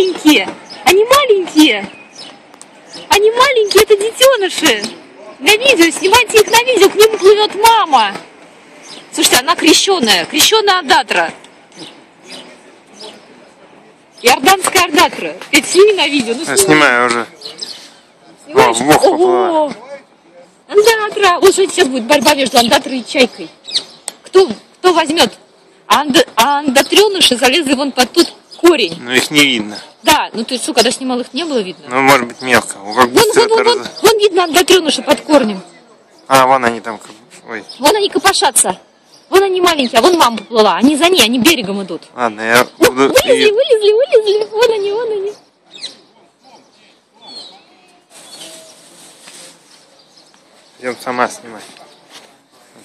маленькие. Они маленькие. Они маленькие, это детеныши. На видео, снимайте их на видео, к ним плывет мама. Слушайте, она крещеная андатра. Иорданская андатра. Это сними на видео. Ну, снимаю уже. Снимаешь? Ого! Андатра. Вот смотрите, сейчас будет борьба между андатрой и чайкой. Кто возьмет? А андатреныши залезли вон под тот корень. Ну их не видно. Да, ну ты что, когда снимал, их не было видно? Ну, может быть, мелко. Вон видно андатреныши под корнем. А, вон они там. Ой. Вон они копошатся. Вон они маленькие, а вон мама поплыла. Они за ней, они берегом идут. Ладно, я буду... Вылезли. Вон они. Идем сама снимать.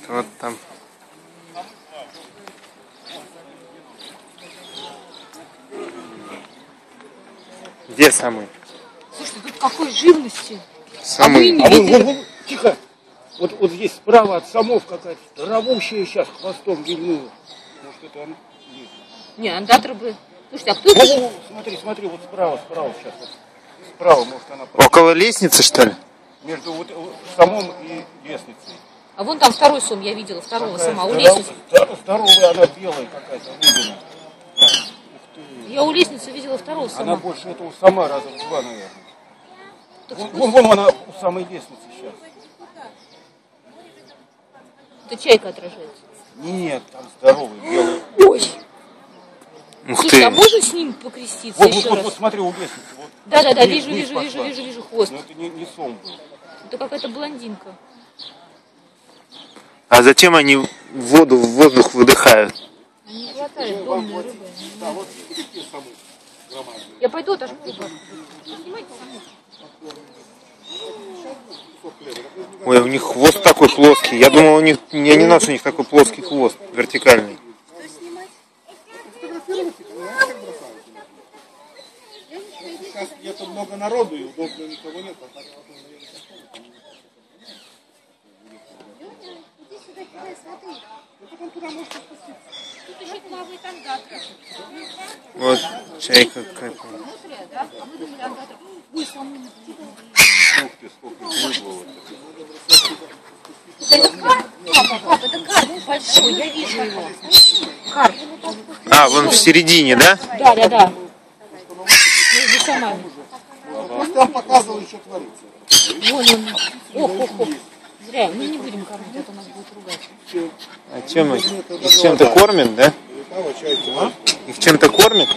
Вот там. Где самый? Слушай, тут какой живности. Самый. Вон, тихо. Вот здесь справа от самов какая-то здоровущая сейчас хвостом вильнула. Может, это она? Не, андатра бы... Слушайте, а кто это? Смотри, вот справа сейчас. Вот. Справа, может, она... Около лестницы, что ли? Между вот самом и лестницей. А вон там второй сом, я видела, второго Какая сама. У лестницы. Здоровая, она белая какая-то, рыбина. Я у лестницы видела второго сома. Она больше этого сама раза в два, наверное. Вон она у самой лестницы сейчас. Это чайка отражается. Нет, там здоровый, белый. Ой. Ух Слушай, ты. а можно с ним покреститься еще раз? Вот смотри, у лестницы. Вот. Да, Вниз вижу хвост. Но это не сом был. Это какая-то блондинка. А зачем они в воздух выдыхают? Не хватает донной рыбы. Да, вот такие самые громадные. Я пойду отожму рыбу. Снимайте саму. Ой, у них хвост такой плоский. Я думал, я не знал, что у них такой плоский хвост, вертикальный. Сейчас где-то много народу и удобно никого нет. Тут еще плавает андатра. Вот чайка какая-то. Нутрия, да? А мы думали андатра. Ой, саму Ух ты, сколько выплыло. Это карп? Папа, это карп большой, я вижу его. Карп. А, вон в середине, да? Да. Между самами. Там показывал, что творится. Вон он. Ох. Зря, мы не будем кормить, а то нас будет ругать. А чем их чем-то кормят, да? Их чем-то кормят?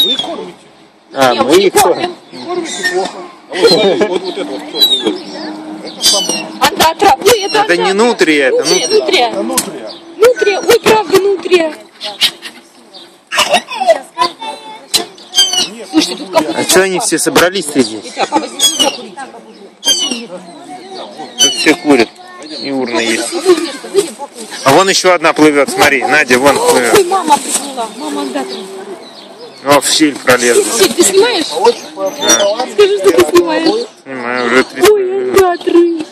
Вы кормите. А, Не, мы их кормим. И кормите плохо. А вот смотри, вот это вот кто не видит. Это самое. Андатра. Ой, это Это не нутрия, это нутрия. Это нутрия. Нутрия. Ой, правда, нутрия. Слушайте, тут какой-то... А что они все собрались-то здесь? Итак, папа, здесь нельзя курить. Тут все курят. И урна есть. Выйдем, покурим. А вон еще одна плывет, смотри. Надя, вон Ой, плывет. мама приплыла. Мама андатра. О, в щель пролезла. Сеть, ты снимаешь? Скажи, что ты снимаешь. Снимаю, уже 300 Ой, минут. андатры.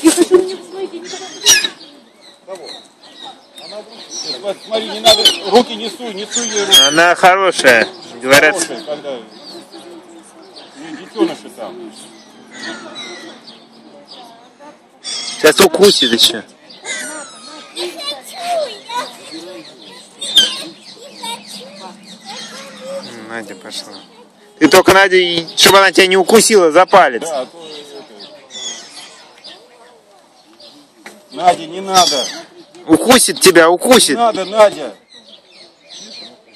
Я хочу на них посмотреть. Смотри, не надо, руки не суй ей руки. Она хорошая. Говорят, Хорошие, когда... И детеныши там. сейчас укусит еще. Надя пошла. Ты только, Надя, чтобы она тебя не укусила за палец. Да, а то Надя, не надо. Укусит тебя, Не укусит. надо, Надя.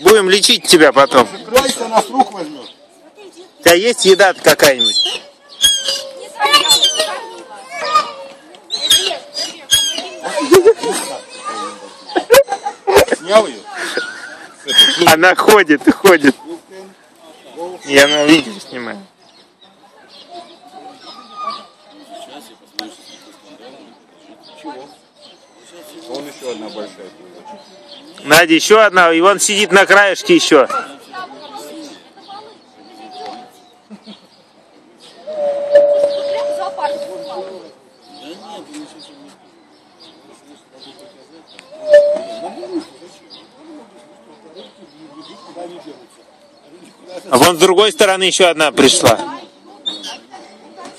Будем лечить тебя потом. Крайся, она с рук возьмет. У тебя есть еда какая-нибудь? Снял ее? Она ходит. И она видео снимает. Вон еще одна большая. Надя, еще одна, и он сидит на краешке еще. А вон с другой стороны еще одна пришла.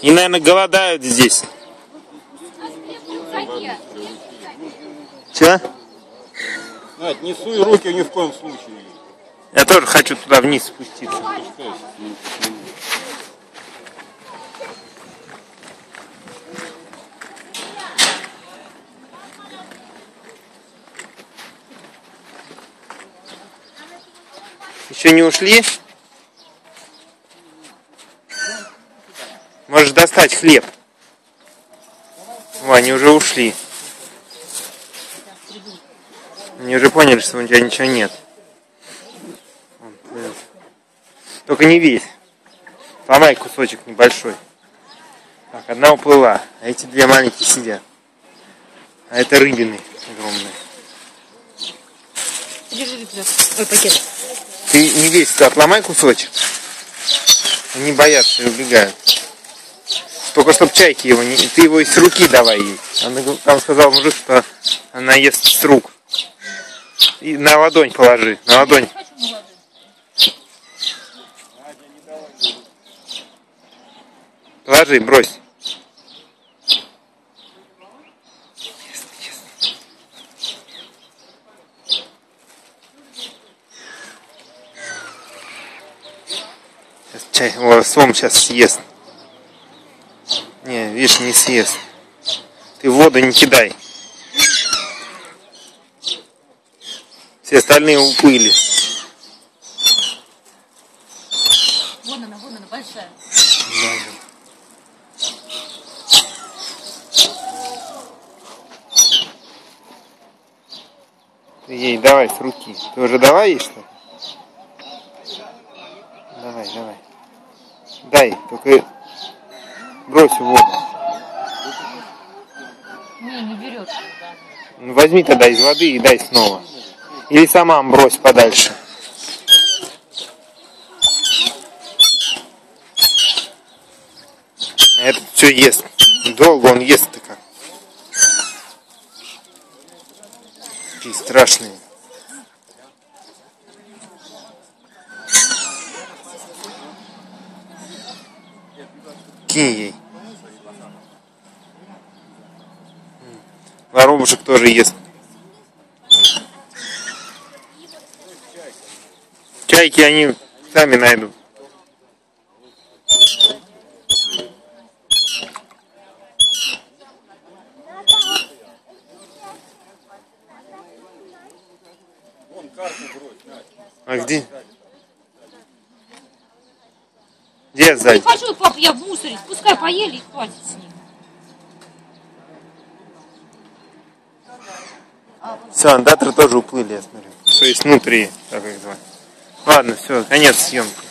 И, наверное, голодают здесь. Че? Надь, не суй руки ни в коем случае. Я тоже хочу туда вниз спуститься. Еще не ушли? Можешь достать хлеб. О, они уже ушли. Они уже поняли, что у тебя ничего нет. Только не весь. Сломай кусочек небольшой. Так, одна уплыла, а эти две маленькие сидят. А это рыбины огромные. Держи, ой, пакет. Ты не весь, ты отломай кусочек. Они боятся и убегают. Только чтоб чайки его не... Ты его из руки давай ей. Там сказал мужик, что она ест с рук. И на ладонь положи. На ладонь. Положи, брось. Сейчас чай. О, сом сейчас съест. Не, видишь, не съест. Ты в воду не кидай. Все остальные уплыли. Вон она, большая. Ты ей давай с руки. Ты уже давай ей, что ли? Давай, давай. Дай, только брось в воду. Не берет. Ну, возьми тогда из воды и дай снова. Или сама брось подальше. Этот все ест. Долго он ест-то как. Такие страшные. Кинь ей. Воробушек тоже ест. Чайки они сами найдут. А где? Где сзади? Не хочу, пап, я в мусоре. Пускай поели и хватит с них. Все, андатры тоже уплыли, я смотрю. То есть внутри, как их звать. Ладно, все, конец съемки.